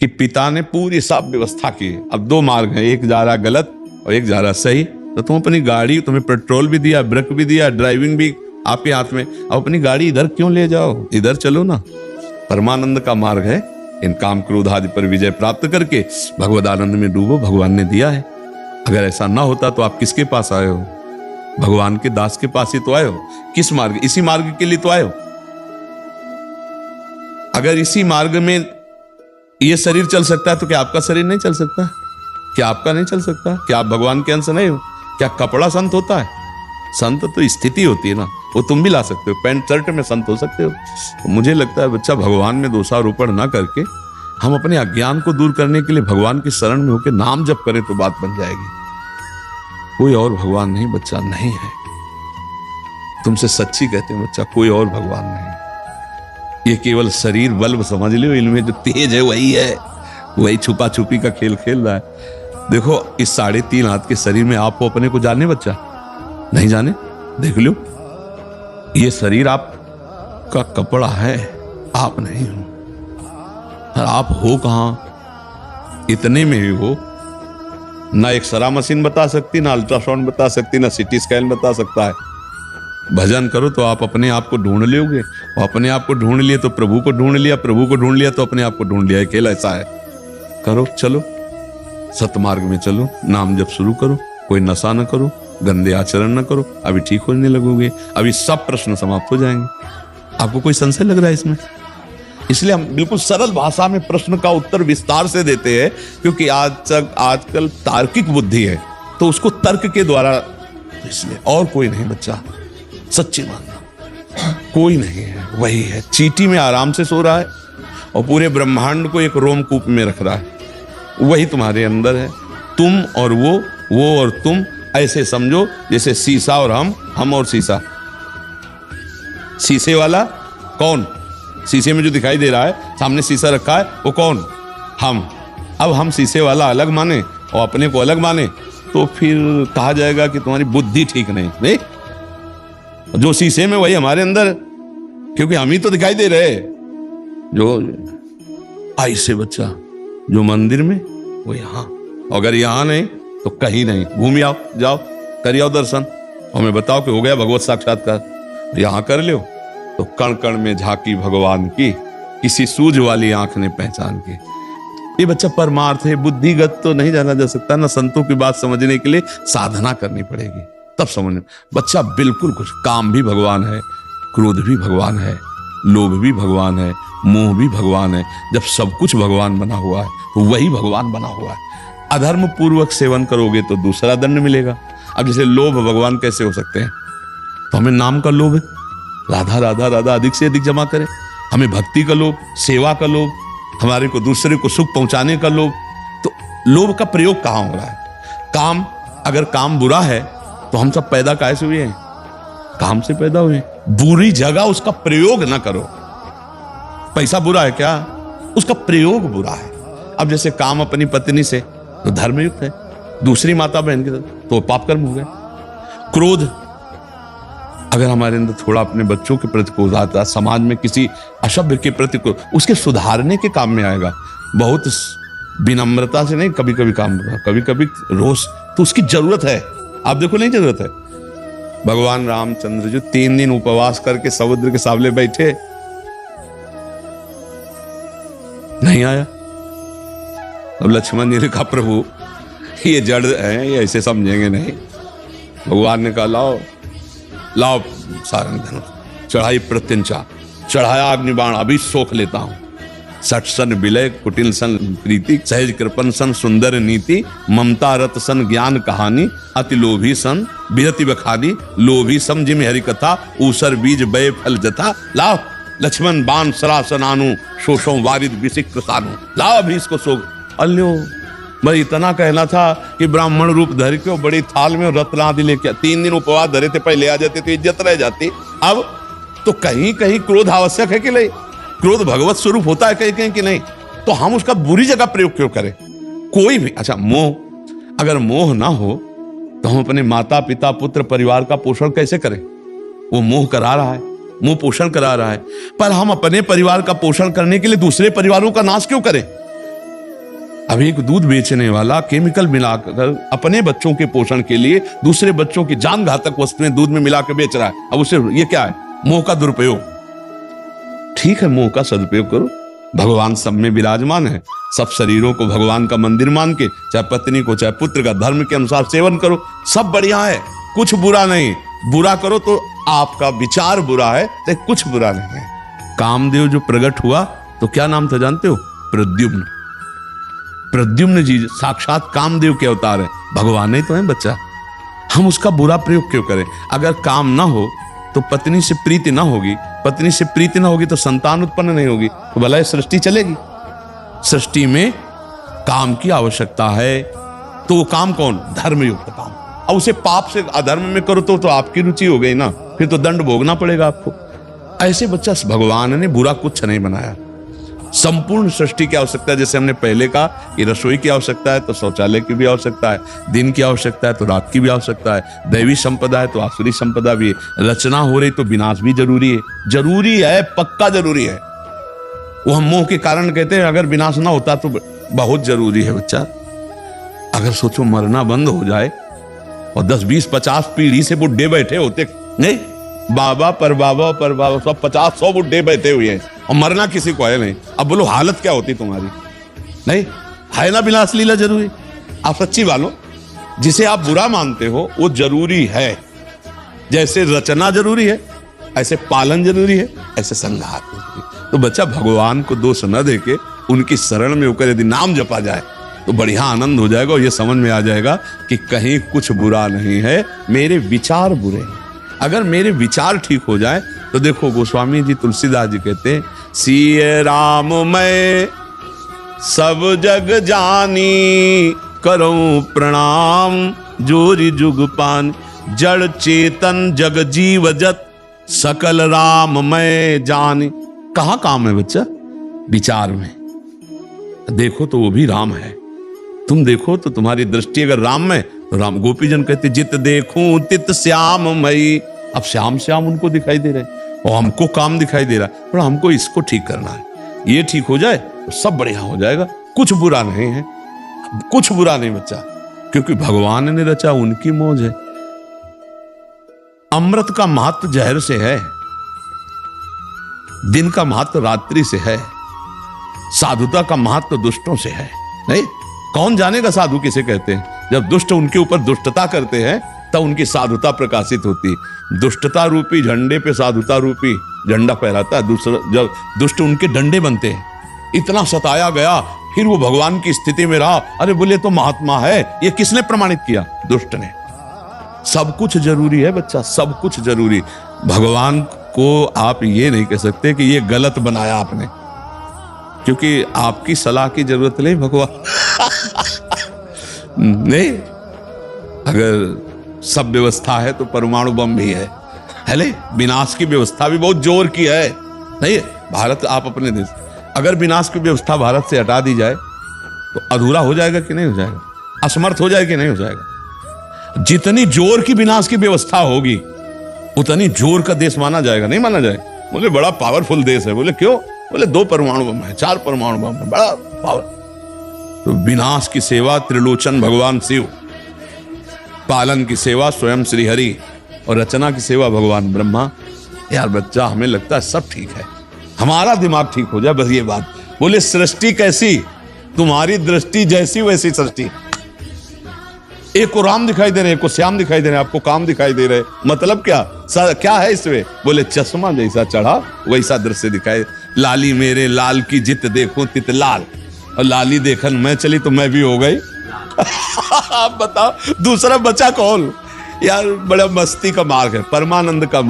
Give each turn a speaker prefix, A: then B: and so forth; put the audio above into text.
A: कि पिता ने पूरी सब व्यवस्था की। अब दो मार्ग हैं, एक जा रहा गलत और एक जा रहा सही। तो तुम अपनी गाड़ी, तुम्हें पेट्रोल भी दिया, ब्रेक भी दिया, ड्राइविंग भी आपके हाथ में, अब अपनी गाड़ी इधर क्यों ले जाओ, इधर चलो ना। परमानंद का मार्ग है, इन काम क्रोध आदि पर विजय प्राप्त करके भगवद आनंद में डूबो, भगवान ने दिया है। अगर ऐसा ना होता तो आप किसके पास आए हो? भगवान के दास के पास ही तो आए हो। किस मार्ग? इसी मार्ग के लिए तो आए हो। अगर इसी मार्ग में ये शरीर चल सकता है तो क्या आपका शरीर नहीं चल सकता? क्या आपका नहीं चल सकता? क्या आप भगवान के अंश नहीं हो? क्या कपड़ा संत होता है? संत तो स्थिति होती है ना, वो तुम भी ला सकते हो, पैंट शर्ट में संत हो सकते हो। तो मुझे लगता है बच्चा, भगवान में दोषारोपण ना करके हम अपने अज्ञान को दूर करने के लिए भगवान की शरण में होकर नाम जप करें तो बात बन जाएगी। कोई और भगवान नहीं बच्चा, नहीं है। तुमसे सच्ची कहते हैं बच्चा, कोई और भगवान नहीं। ये केवल शरीर बल्ब समझ लो, इनमें जो तेज है वही है, वही छुपा छुपी का खेल खेल रहा है। देखो, इस 3.5 हाथ के शरीर में आपको अपने को जाने बच्चा? नहीं जाने? देख लो, ये शरीर आपका कपड़ा है, आप नहीं हो। और आप हो कहां? इतने में ही हो। ना एक्सरा मशीन बता सकती, ना अल्ट्रासाउंड बता सकती, ना सीटी स्कैन बता सकता है। भजन करो तो आप अपने आप को ढूंढ लोगे, और अपने आप को ढूंढ लिए तो प्रभु को ढूंढ लिया, प्रभु को ढूंढ लिया तो अपने आप को ढूंढ लिया। खेल ऐसा है। करो, चलो सतमार्ग में चलो, नाम जप शुरू करो, कोई नशा न करो, गंदे आचरण न करो, अभी ठीक होने लगोगे। अभी सब प्रश्न समाप्त हो जाएंगे। आपको कोई संशय लग रहा है इसमें? इसलिए हम बिल्कुल सरल भाषा में प्रश्न का उत्तर विस्तार से देते हैं, क्योंकि आजकल तार्किक बुद्धि है तो उसको तर्क के द्वारा, इसलिए और कोई नहीं बच्चा, सच्ची मानना कोई नहीं है, वही है। चींटी में आराम से सो रहा है और पूरे ब्रह्मांड को एक रोमकूप में रख रहा है, वही तुम्हारे अंदर है। तुम और वो और तुम, ऐसे समझो जैसे शीशा और हम और शीशा। शीशे वाला कौन? शीशे में जो दिखाई दे रहा है, सामने शीशा रखा है, वो कौन? हम। अब हम शीशे वाला अलग माने और अपने को अलग माने तो फिर कहा जाएगा कि तुम्हारी बुद्धि ठीक नहीं। जो शीशे में वही हमारे अंदर, क्योंकि हम ही तो दिखाई दे रहे। जो ऐसे बच्चा, जो मंदिर में वो यहाँ, अगर यहाँ नहीं तो कहीं नहीं। घूम आओ, जाओ कर आओ दर्शन, और मैं बताओ कि हो गया भगवत साक्षात्कार। यहाँ कर लो तो कण कण में झांकी भगवान की, किसी सूझ वाली आंख ने पहचान की। ये बच्चा परमार्थ है, बुद्धिगत तो नहीं जाना जा सकता ना। संतों की बात समझने के लिए साधना करनी पड़ेगी, तब समझ। बच्चा बिल्कुल कुछ, काम भी भगवान है, क्रोध भी भगवान है, लोभ भी भगवान है, मोह भी भगवान है। जब सब कुछ भगवान बना हुआ है तो वही भगवान बना हुआ है। अधर्म पूर्वक सेवन करोगे तो दूसरा दंड मिलेगा। अब जैसे लोभ भगवान कैसे हो सकते हैं? तो हमें नाम का लोभ है, राधा राधा राधा अधिक से अधिक जमा करें। हमें भक्ति का लोभ, सेवा का लोभ, हमारे को दूसरे को सुख पहुंचाने का लोभ। तो लोभ का प्रयोग कहां हो रहा है? काम, अगर काम बुरा है तो हम सब पैदा कैसे हुए हैं? काम से पैदा हुए। बुरी जगह उसका प्रयोग ना करो। पैसा बुरा है क्या? उसका प्रयोग बुरा है। अब जैसे काम अपनी पत्नी से तो धर्मयुक्त है, दूसरी माता बहन के साथ तो पाप कर्म हो गए। क्रोध, अगर हमारे अंदर थोड़ा अपने बच्चों के प्रति क्रोध आता है, समाज में किसी असभ्य के प्रति क्रोध, उसके सुधारने के काम में आएगा। बहुत विनम्रता से नहीं, कभी कभी काम, कभी कभी रोष, तो उसकी जरूरत है। आप देखो, नहीं जरूरत है। भगवान रामचंद्र जो 3 दिन उपवास करके समुद्र के सामने बैठे, नहीं आया। अब लक्ष्मण जी ने कहा, प्रभु ये जड़ है, ये ऐसे समझेंगे नहीं। भगवान ने कहा, लाओ लाओ सारंग धनुष, चढ़ाई प्रत्यंचा, चढ़ाया अग्निबाण, अभी सोख लेता हूं। सठ सन विलय, कुटिल सन प्रीति, सहज कृपन सन सुंदर नीति, ममता रत सन ज्ञान कहानी, अति लोभी सन बिरति बखानी, लोभी सम जिम हरि कथा, ऊसर बीज बय फल जथा। लाओ लक्ष्मण बाण सरासनानु, शोषों वारिद विसिक प्रसानु। लाओ अभी इसको सोख। अल्यो, मैं इतना कहना था कि ब्राह्मण रूप धर के बड़ी थाल में रत्न आदि लेके 3 दिन उपवास धरे थे, पहले आ जाते तो इज्जत रह जाती। अब तो कहीं कहीं क्रोध आवश्यक है कि नहीं? क्रोध भगवत स्वरूप होता है कहीं कहीं कि नहीं? तो हम उसका बुरी जगह प्रयोग क्यों करें? कोई भी, अच्छा मोह, अगर मोह ना हो तो हम अपने माता पिता पुत्र परिवार का पोषण कैसे करें? वो मोह करा रहा है, मोह पोषण करा रहा है, पर हम अपने परिवार का पोषण करने के लिए दूसरे परिवारों का नाश क्यों करें? अब एक दूध बेचने वाला केमिकल मिलाकर अपने बच्चों के पोषण के लिए दूसरे बच्चों की जान घातक वस्तुएं दूध में मिलाकर बेच रहा है। अब उसे ये क्या है? मोह का दुरुपयोग। ठीक है, मोह का सदुपयोग करो। भगवान सब में विराजमान है। सब शरीरों को भगवान का मंदिर मान के, चाहे पत्नी को चाहे पुत्र का, धर्म के अनुसार सेवन करो, सब बढ़िया है, कुछ बुरा नहीं। बुरा करो तो आपका विचार बुरा है, तो कुछ बुरा नहीं है। कामदेव जो प्रकट हुआ तो क्या नाम था जानते हो? प्रद्युम्न। प्रद्युम्न जी साक्षात कामदेव के अवतार है। भगवान ही तो है बच्चा। हम उसका बुरा प्रयोग क्यों करें? अगर काम ना हो तो पत्नी से प्रीति ना होगी, पत्नी से प्रीति ना होगी तो संतान उत्पन्न नहीं होगी, तो भला ये सृष्टि चलेगी? सृष्टि में काम की आवश्यकता है। तो वो काम कौन? धर्मयुक्त काम। अब उसे पाप से अधर्म में करो तो आपकी रुचि हो गई ना, फिर तो दंड भोगना पड़ेगा आपको। ऐसे बच्चा भगवान ने बुरा कुछ नहीं बनाया। संपूर्ण सृष्टि की आवश्यकता है। जैसे हमने पहले कहा कि रसोई की आवश्यकता है तो शौचालय की भी आवश्यकता है, दिन की आवश्यकता है तो रात की भी आवश्यकता है, दैवी संपदा है तो आसुरी संपदा भी है, रचना हो रही तो विनाश भी जरूरी है। जरूरी है, पक्का जरूरी है। वो हम मोह के कारण कहते हैं अगर विनाश ना होता तो बहुत जरूरी है बच्चा। अगर सोचो मरना बंद हो जाए और 10 20 50 पीढ़ी से बुढ़े बैठे होते, नहीं बाबा पर बाबा पर बाबा, सब 50 100 बुढ़े बैठे हुए हैं और मरना किसी को है नहीं। अब बोलो हालत क्या होती तुम्हारी? नहीं है ना विनाश लीला जरूरी। आप सच्ची वालो, जिसे आप बुरा मानते हो वो जरूरी है। जैसे रचना जरूरी है, ऐसे पालन जरूरी है, ऐसे संघार जरूरी है। तो बच्चा भगवान को दोष न देके उनकी शरण में होकर यदि नाम जपा जाए तो बढ़िया आनंद हो जाएगा और ये समझ में आ जाएगा कि कहीं कुछ बुरा नहीं है, मेरे विचार बुरे हैं। अगर मेरे विचार ठीक हो जाए तो देखो गोस्वामी जी तुलसीदास जी कहते हैं, सिय राम मैं सब जग जानी, करऊं प्रणाम जोरी जुग पान, जड़ चेतन जग जीव जत, सकल राम मैं जानी। कहाँ काम है बच्चा? विचार में। देखो तो वो भी राम है। तुम देखो तो तुम्हारी दृष्टि अगर राम में तो राम। गोपीजन कहते जित देखूं तित श्याम मई। अब श्याम श्याम उनको दिखाई दे रहे और हमको काम दिखाई दे रहा है, पर हमको इसको ठीक करना है। ये ठीक हो जाए तो सब बढ़िया हो जाएगा। कुछ बुरा नहीं है, कुछ बुरा नहीं बच्चा, क्योंकि भगवान ने रचा, उनकी मौज है। अमृत का महत्व जहर से है, दिन का महत्व रात्रि से है, साधुता का महत्व दुष्टों से है। नहीं, कौन जानेगा साधु किसे कहते हैं? जब दुष्ट उनके ऊपर दुष्टता करते हैं तब उनकी साधुता प्रकाशित होती। दुष्टता रूपी झंडे पे साधुता रूपी झंडा फहराता है। दूसरा जब दुष्ट उनके डंडे बनते हैं, इतना सताया गया, फिर वो भगवान की स्थिति में रहा। अरे बोले तो महात्मा है, ये किसने प्रमाणित किया? दुष्ट ने। सब कुछ जरूरी है बच्चा, सब कुछ जरूरी। भगवान को आप ये नहीं कह सकते कि ये गलत बनाया आपने, क्योंकि आपकी सलाह की जरूरत नहीं भगवान नहीं। अगर सब व्यवस्था है तो परमाणु बम भी है ले? विनाश की व्यवस्था भी बहुत जोर की है। नहीं भारत, आप अपने देश, अगर विनाश की व्यवस्था भारत से हटा दी जाए तो अधूरा हो जाएगा कि नहीं हो जाएगा? असमर्थ हो जाएगा कि नहीं हो जाएगा? जितनी जोर की विनाश की व्यवस्था होगी उतनी जोर का देश माना जाएगा, नहीं माना जाएगा? बोले बड़ा पावरफुल देश है। बोले क्यों? बोले 2 परमाणु बम है, 4 परमाणु बम है, बड़ा पावर। तो विनाश की सेवा त्रिलोचन भगवान शिव, पालन की सेवा स्वयं श्री हरि और रचना की सेवा भगवान ब्रह्मा। यार बच्चा, हमें लगता है सब ठीक है, हमारा दिमाग ठीक हो जाए बस ये बात। बोले सृष्टि कैसी? तुम्हारी दृष्टि जैसी वैसी सृष्टि। एक को राम दिखाई दे रहे, एक को श्याम दिखाई दे रहे, आपको काम दिखाई दे रहे। मतलब क्या क्या है इसमें? बोले चश्मा जैसा चढ़ा वैसा दृश्य दिखाई। लाली मेरे लाल की जित देखूं तित लाल, और लाली देखन मैं चली तो मैं भी हो गई। आप बताओ दूसरा बचा कौन? यार बड़ा मस्ती का मार्ग है, परमानंद का मार्ग।